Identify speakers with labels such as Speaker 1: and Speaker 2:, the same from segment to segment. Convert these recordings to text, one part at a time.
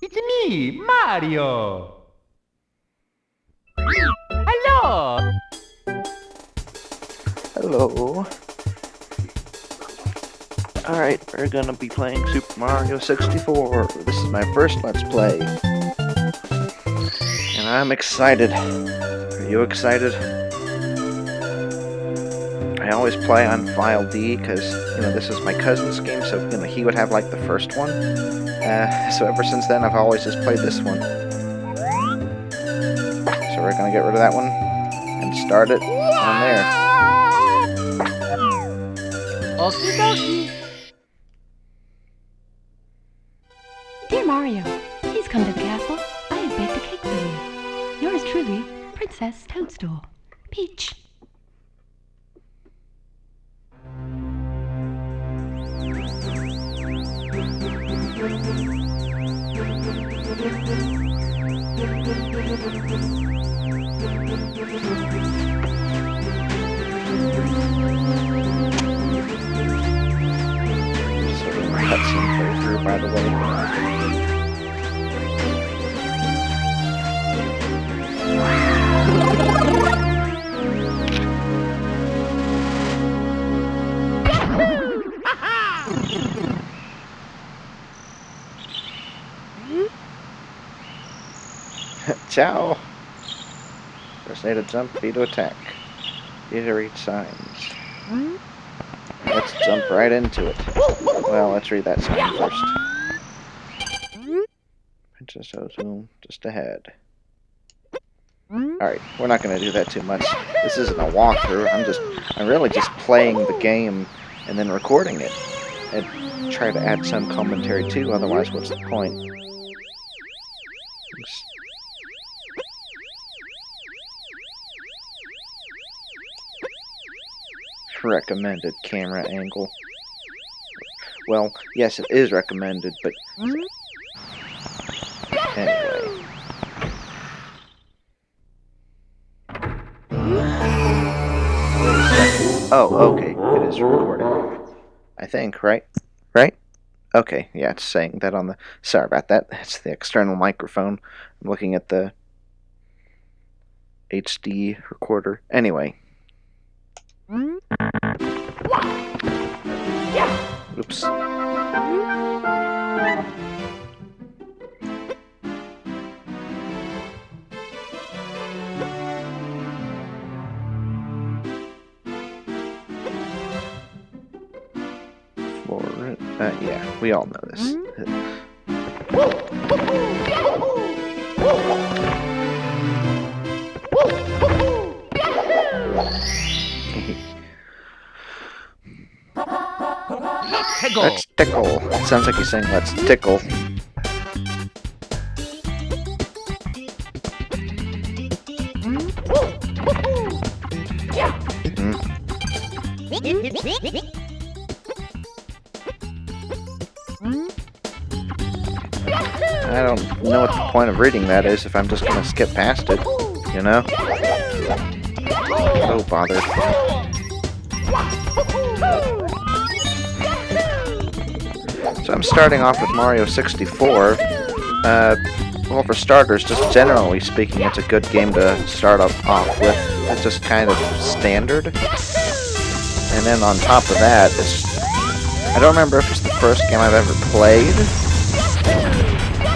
Speaker 1: It's me, Mario! Hello!
Speaker 2: Hello. Alright, we're gonna be playing Super Mario 64. This is my first Let's Play. And I'm excited. Are you excited? I always play on File D because, this is my cousin's game, so, he would have, like, the first one. So ever since then, I've always just played this one. So we're gonna get rid of that one and start it on there.
Speaker 1: Okie dokie!
Speaker 3: Dear Mario, please come to the castle. I have baked a cake for you. Yours truly, Princess Toadstool. Peach.
Speaker 2: Cutscene playthrough, by the way. Ciao! Press A to jump, B to attack. B to read signs. Let's jump right into it. Well, let's read that sign first. Princess Ozone, just ahead. Alright, we're not going to do that too much. This isn't a walkthrough. I'm really just playing the game and then recording it. And try to add some commentary too, otherwise what's the point? Recommended camera angle. Well, yes, it is recommended, but anyway. Oh, okay. It is recording. I think, right? Right? Okay, yeah, it's saying that on the... Sorry about that. That's the external microphone. I'm looking at the HD recorder. Anyway. Oops. Yeah, we all know this.
Speaker 1: Tickle.
Speaker 2: Let's tickle. It sounds like he's saying let's tickle. I don't know what the point of reading that is if I'm just gonna skip past it, you know? Oh, bother. So I'm starting off with Mario 64. Well, for starters, just generally speaking, it's a good game to start off with. It's just kind of standard. And then on top of that, I don't remember if it's the first game I've ever played,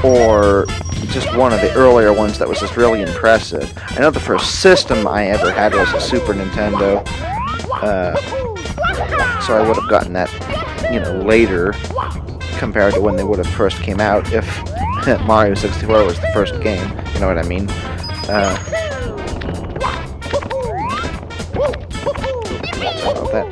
Speaker 2: or just one of the earlier ones that was just really impressive. I know the first system I ever had was a Super Nintendo, so I would have gotten that, later, compared to when they would have first came out, if Mario 64 was the first game, you know what I mean? Sorry about that.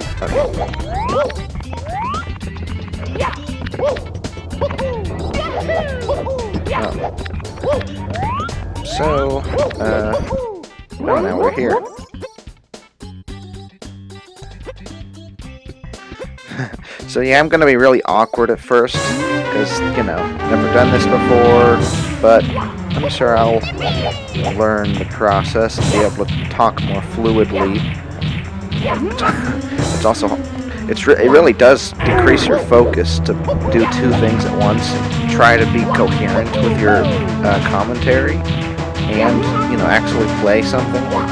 Speaker 2: So, now we're here. So yeah, I'm gonna be really awkward at first, because, never done this before, but I'm sure I'll learn the process and be able to talk more fluidly. It's also, it really does decrease your focus to do two things at once and try to be coherent with your commentary and, you know, actually play something more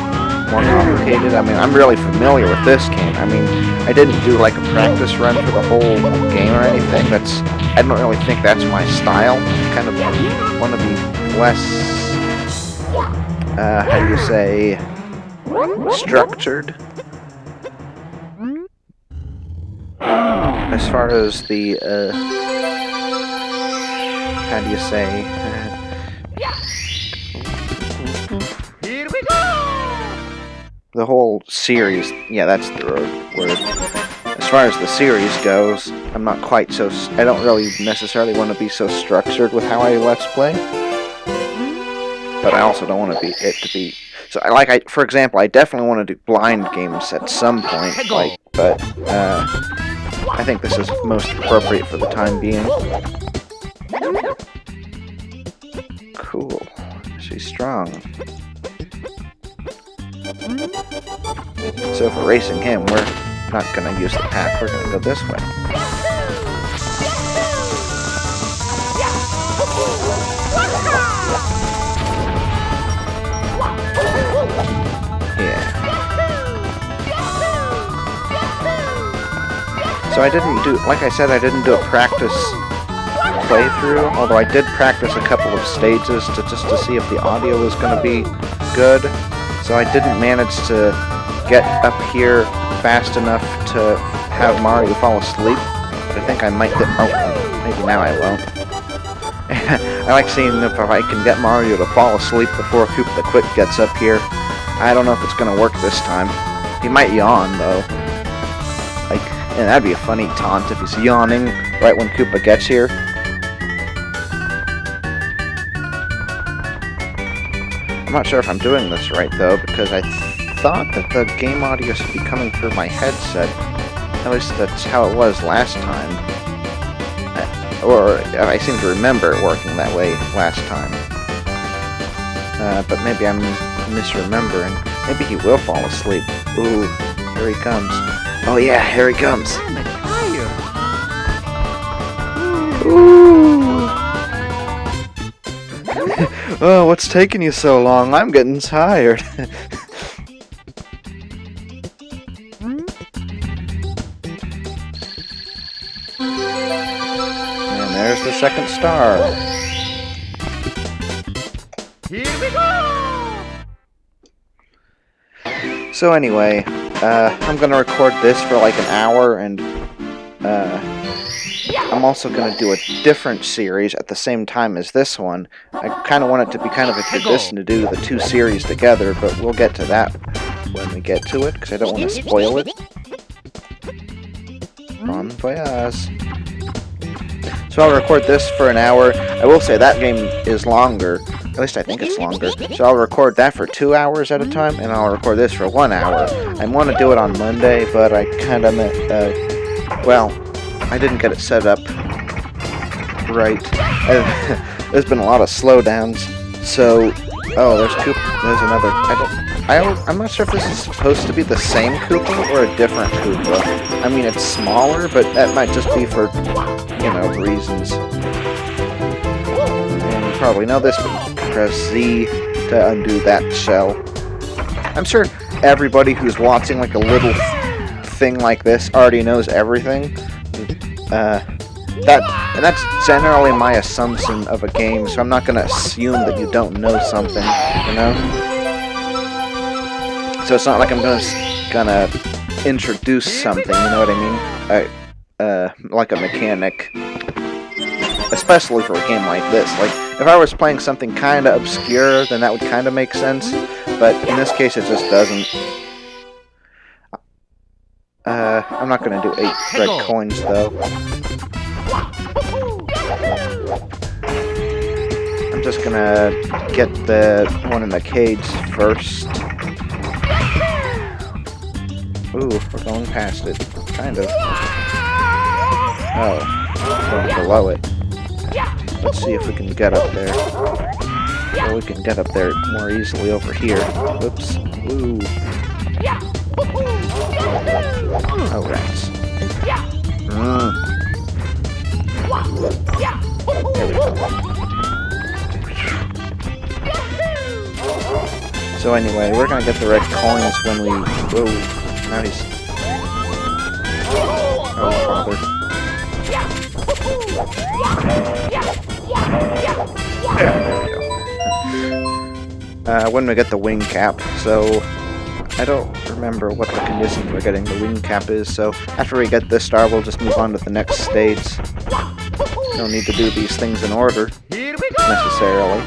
Speaker 2: complicated. I mean, I'm really familiar with this game. I mean, I didn't do like a practice run for the whole game or anything. I don't really think that's my style. I kind of want to be less, how do you say, structured. As far as the, how do you say,
Speaker 1: Here we go!
Speaker 2: the whole series, yeah, that's the word. As far as the series goes, I'm not quite so, I don't really necessarily want to be so structured with how I let's play. But I also don't want to be, so for example, I definitely want to do blind games at some point, but, I think this is most appropriate for the time being. Cool. She's strong. So for racing him, we're not going to use the path, we're going to go this way. Yeah. So I didn't do, like I said, I didn't do a practice playthrough, although I did practice a couple of stages just to see if the audio was going to be good. So I didn't manage to get up here fast enough to have Mario fall asleep. But I think I might get, oh, maybe now I won't. I like seeing if I can get Mario to fall asleep before Koopa the Quick gets up here. I don't know if it's going to work this time. He might yawn, though. Like, and that'd be a funny taunt if he's yawning right when Koopa gets here. I'm not sure if I'm doing this right, though, because I thought that the game audio should be coming through my headset. At least that's how it was last time. Or I seem to remember it working that way last time. But maybe I'm misremembering. Maybe he will fall asleep. Ooh, here he comes. Oh yeah, here he comes.
Speaker 1: I'm tired.
Speaker 2: Ooh. Oh, what's taking you so long? I'm getting tired. And there's the second star.
Speaker 1: Here we go!
Speaker 2: So anyway, I'm gonna record this for like an hour, and I'm also gonna do a different series at the same time as this one. I kind of want it to be kind of a tradition to do the two series together, but we'll get to that when we get to it, because I don't want to spoil it. Bon voyage. So I'll record this for an hour. I will say that game is longer. At least I think it's longer. So I'll record that for 2 hours at a time, and I'll record this for 1 hour. I want to do it on Monday, but I kind of well, I didn't get it set up right. There's been a lot of slowdowns. So, oh, there's another. I'm not sure if this is supposed to be the same Koopa or a different Koopa. I mean, it's smaller, but that might just be for, you know, reasons. And you probably know this, but press Z to undo that shell. I'm sure everybody who's watching like a little thing like this already knows everything. That's generally my assumption of a game, so I'm not gonna assume that you don't know something, you know? So it's not like I'm gonna introduce something, you know what I mean? Like a mechanic. Especially for a game like this. Like, if I was playing something kinda obscure, then that would kinda make sense, but in this case it just doesn't. I'm not gonna do 8 red coins, though. I'm just gonna get the one in the cage first. Ooh, we're going past it. Kind of. Oh, going below it. Let's see if we can get up there. Well, we can get up there more easily over here. Oops. Ooh. Oh, rats. So anyway, we're gonna get the red coins when we... Whoa, now he's... Oh, father. There we go. When we get the wing cap, so... I don't remember what the condition for getting the wing cap is, so after we get this star, we'll just move on to the next stage. No need to do these things in order, necessarily.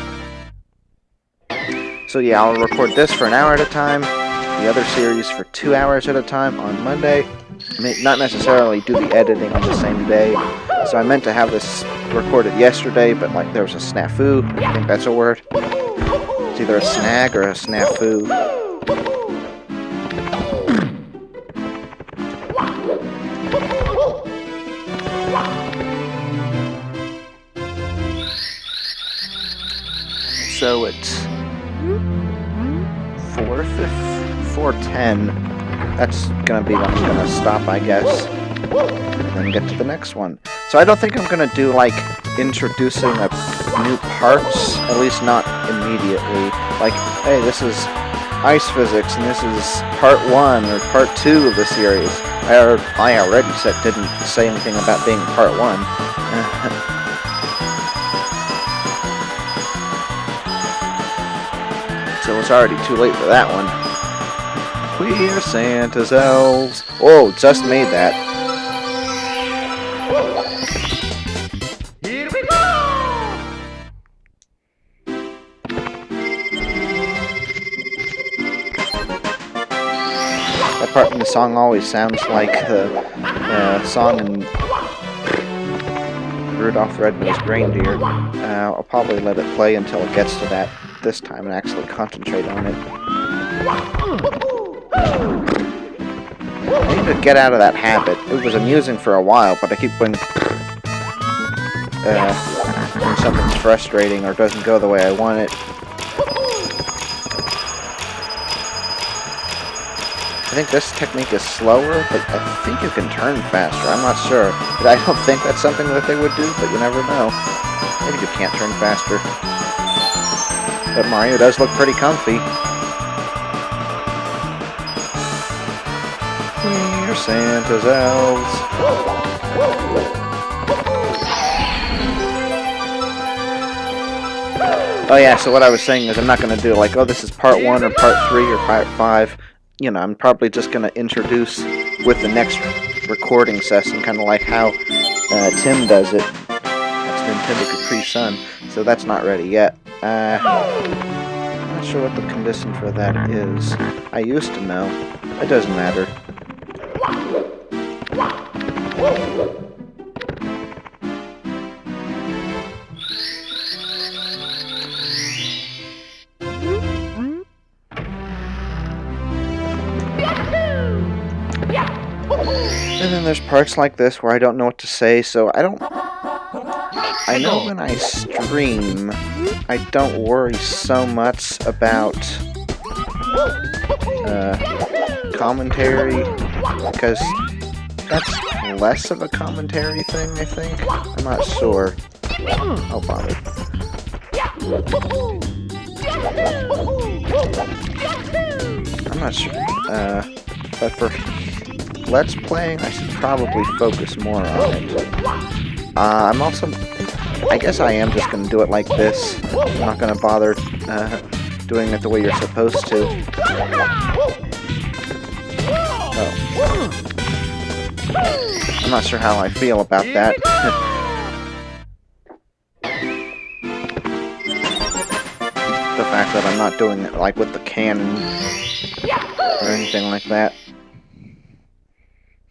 Speaker 2: So yeah, I'll record this for an hour at a time, the other series for 2 hours at a time on Monday. Not necessarily do the editing on the same day. So I meant to have this recorded yesterday, but like there was a snafu. I think that's a word. It's either a snag or a snafu. So it's 4:10. That's gonna be when I'm gonna stop, I guess, and then get to the next one. So I don't think I'm gonna do like introducing new parts, at least not immediately. Like, hey, this is ice physics, and this is part 1 or part 2 of the series. I already didn't say anything about being part 1. So it's already too late for that one. We're Santa's elves. Oh, just made that.
Speaker 1: Here we go!
Speaker 2: That part in the song always sounds like the song in Rudolph the Red-Nosed Reindeer. I'll probably let it play until it gets to that this time and actually concentrate on it. I need to get out of that habit. It was amusing for a while, but I keep when something's frustrating or doesn't go the way I want it. I think this technique is slower, but I think you can turn faster. I'm not sure. But I don't think that's something that they would do, but you never know. Maybe you can't turn faster. But Mario does look pretty comfy. We're Santa's elves. Oh yeah, so what I was saying is I'm not going to do like, oh, this is part 1 or part 3 or part 5. You know, I'm probably just going to introduce with the next recording session, kind of like how Tim does it. That's Nintendo Capri Sun. So that's not ready yet. I'm not sure what the condition for that is. I used to know. It doesn't matter. And then there's parts like this where I don't know what to say, so I know when I stream, I don't worry so much about commentary, because that's less of a commentary thing, I think. I'm not sure. Oh, bother. I'm not sure. But for Let's Playing, I should probably focus more on it. I'm also... I guess I am just going to do it like this. I'm not going to bother doing it the way you're supposed to. Oh. I'm not sure how I feel about that. The fact that I'm not doing it like with the cannon or anything like that.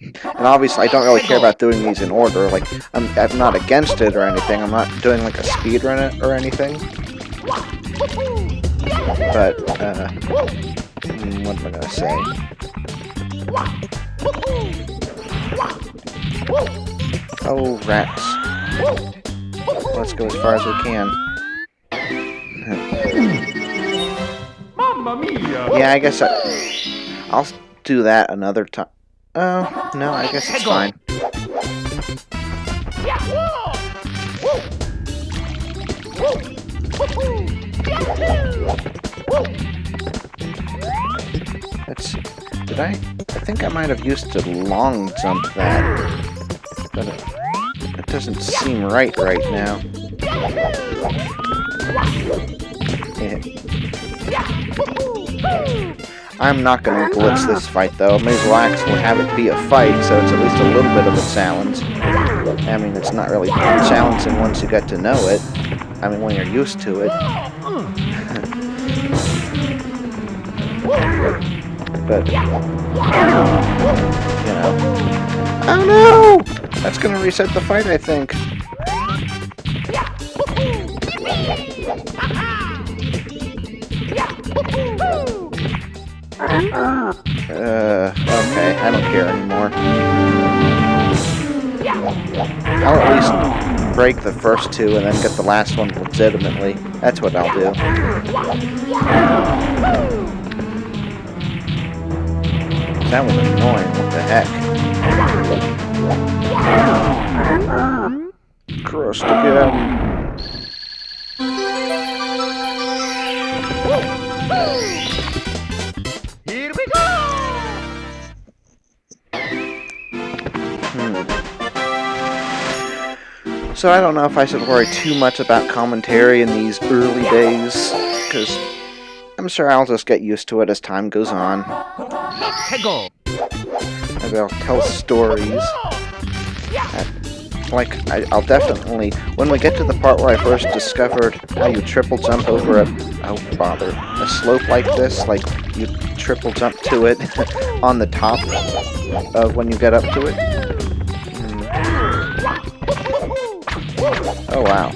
Speaker 2: And obviously, I don't really care about doing these in order. Like, I'm not against it or anything. I'm not doing like a speedrun or anything. But, what am I gonna say? Oh, rats. Let's go as far as we can.
Speaker 1: Mamma mia!
Speaker 2: Yeah, I guess I'll do that another time. Oh, no, I guess it's fine. I think I might have used to long jump that, but it doesn't seem right now. Yeah. I'm not going to glitch this fight though. I may as well actually have it be a fight, so it's at least a little bit of a challenge. I mean, it's not really challenging once you get to know it. I mean, when you're used to it. But, you know. Oh no! That's gonna reset the fight, I think. Okay, I don't care anymore. I'll at least break the first two and then get the last one legitimately. That's what I'll do. That was annoying. What the heck? Crushed again.
Speaker 1: Here we go!
Speaker 2: So I don't know if I should worry too much about commentary in these early days, because I'm sure I'll just get used to it as time goes on. Maybe I'll tell stories. I'll definitely, when we get to the part where I first discovered how you triple jump over a slope like this, like you triple jump to it on the top of when you get up to it. Oh wow.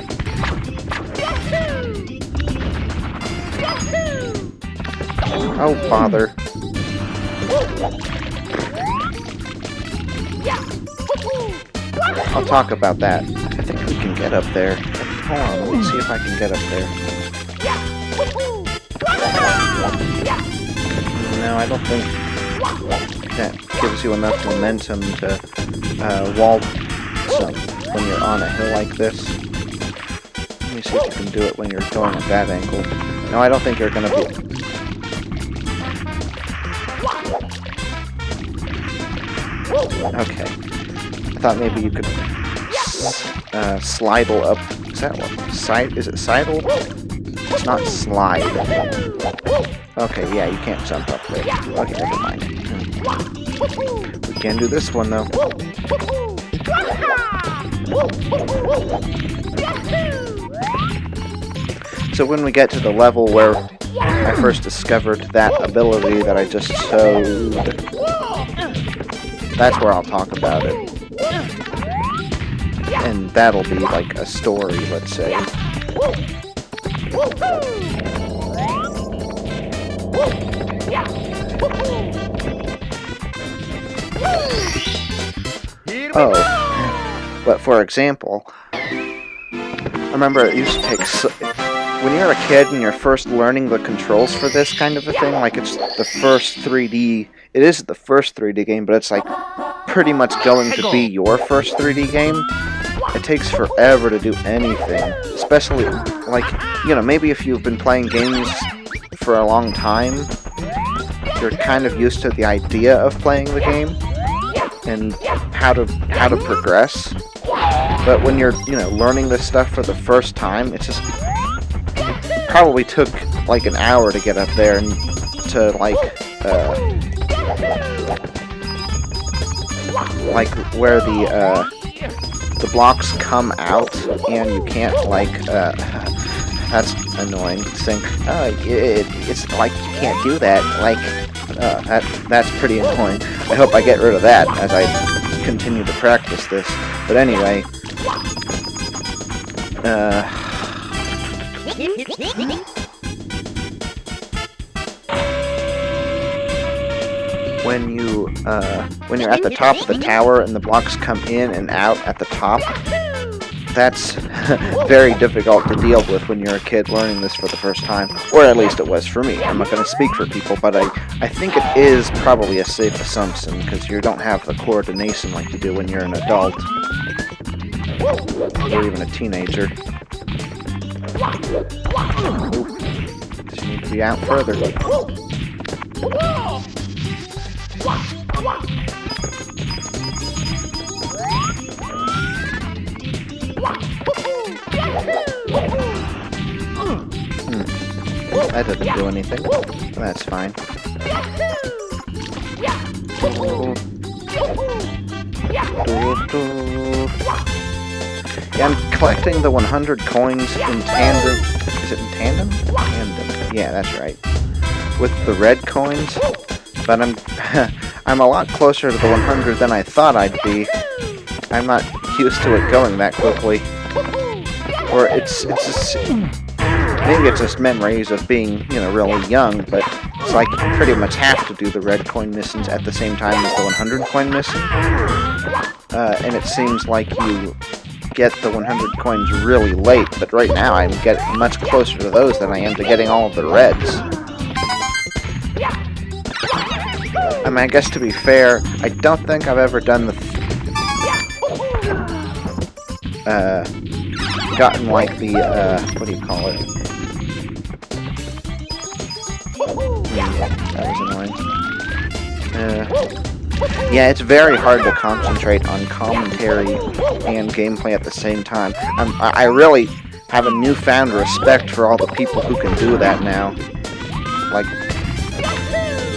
Speaker 2: Oh bother. I'll talk about that. I think we can get up there. Hold on, let me see if I can get up there. No, I don't think that gives you enough momentum to wall jump when you're on a hill like this. Let me see if you can do it when you're going at that angle. No, I don't think you're gonna be... Okay. I thought maybe you could slidle up. Is that one? Is it sidle? It's not slide. Okay, yeah, you can't jump up there. Okay, never mind. We can do this one though. So when we get to the level where I first discovered that ability that I just showed, that's where I'll talk about it. And that'll be like a story, let's say. Oh, but for example, I remember it used to take... when you're a kid and you're first learning the controls for this kind of a thing, like it's the first 3D... It is the first 3D game, but it's like pretty much going to be your first 3D game. It takes forever to do anything. Especially, like, you know, maybe if you've been playing games for a long time, you're kind of used to the idea of playing the game and how to progress. But when you're, you know, learning this stuff for the first time, it's just... It probably took like an hour to get up there and to like where the blocks come out and you can't like that's annoying. Think it's like you can't do that. Like that's pretty annoying. I hope I get rid of that as I continue to practice this. But anyway, when you're at the top of the tower and the blocks come in and out at the top, that's very difficult to deal with when you're a kid learning this for the first time, or at least it was for me. I'm not going to speak for people, but I think it is probably a safe assumption because you don't have the coordination like you do when you're an adult or even a teenager. Ooh, you need to be out further. That doesn't do anything. That's fine. Yeah, I'm collecting the 100 coins in tandem. Is it in tandem? Tandem. Yeah, that's right. With the red coins, but I'm a lot closer to the 100 than I thought I'd be. I'm not used to it going that quickly. Or it's just, maybe it's just memories of being, really young, but it's like you pretty much have to do the red coin missions at the same time as the 100 coin mission. And it seems like you get the 100 coins really late, but right now I'm getting much closer to those than I am to getting all of the reds. I mean, I guess to be fair, I don't think I've ever done the gotten like the what do you call it? That was annoying. Yeah, it's very hard to concentrate on commentary and gameplay at the same time. I really have a newfound respect for all the people who can do that now. Like,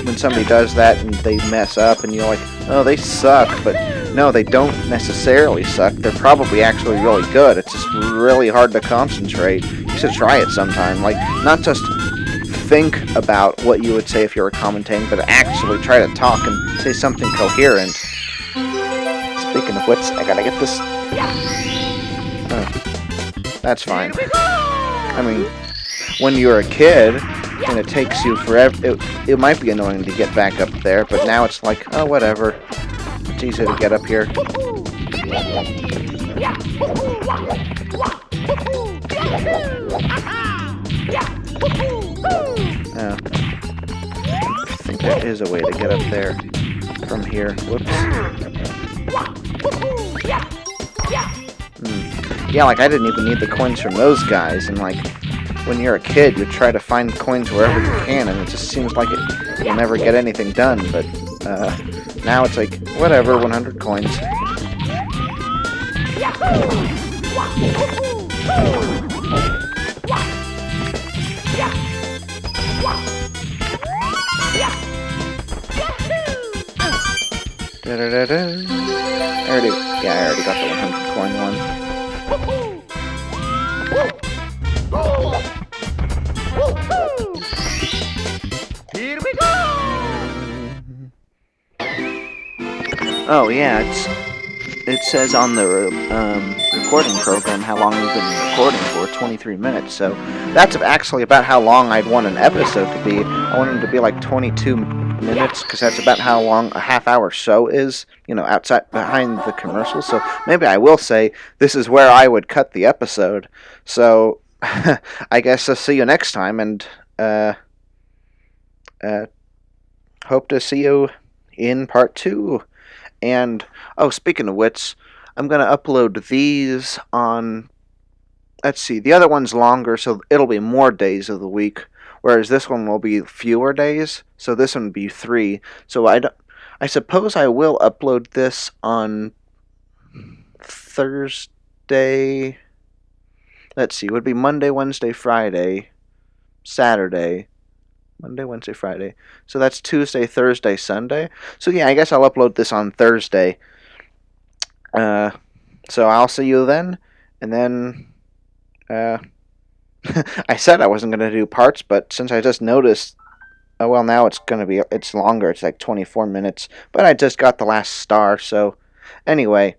Speaker 2: when somebody does that and they mess up and you're like, oh, they suck, but no, they don't necessarily suck. They're probably actually really good. It's just really hard to concentrate. You should try it sometime. Like, not just think about what you would say if you were commentating, but actually try to talk and say something coherent. Speaking of which, I gotta get this. Oh, that's fine. I mean, when you're a kid and it takes you forever, it might be annoying to get back up there, but now it's like, oh, whatever. It's easy to get up here. Oh. I think there is a way to get up there from here. Whoops. Yeah, like I didn't even need the coins from those guys, and like when you're a kid, you try to find coins wherever you can, and it just seems like you'll never get anything done, but now it's like, whatever, 100 coins. I already got the 100 coin one.
Speaker 1: Here we go!
Speaker 2: Oh yeah, it says on the recording program how long we've been recording for, 23 minutes. So that's actually about how long I'd want an episode to be. I want it to be like 22 minutes, because that's about how long a half-hour show is, outside behind the commercial. So maybe I will say this is where I would cut the episode. So I guess I'll see you next time, and hope to see you in part 2. And oh, speaking of which, I'm gonna upload these on. Let's see, the other one's longer, so it'll be more days of the week. Whereas this one will be fewer days, so this one will be 3. So I suppose I will upload this on Thursday. Let's see, it would be Monday, Wednesday, Friday, Saturday. Monday, Wednesday, Friday. So that's Tuesday, Thursday, Sunday. So yeah, I guess I'll upload this on Thursday. So I'll see you then, and then I said I wasn't going to do parts, but since I just noticed, oh well, now it's longer. It's like 24 minutes, but I just got the last star, so anyway,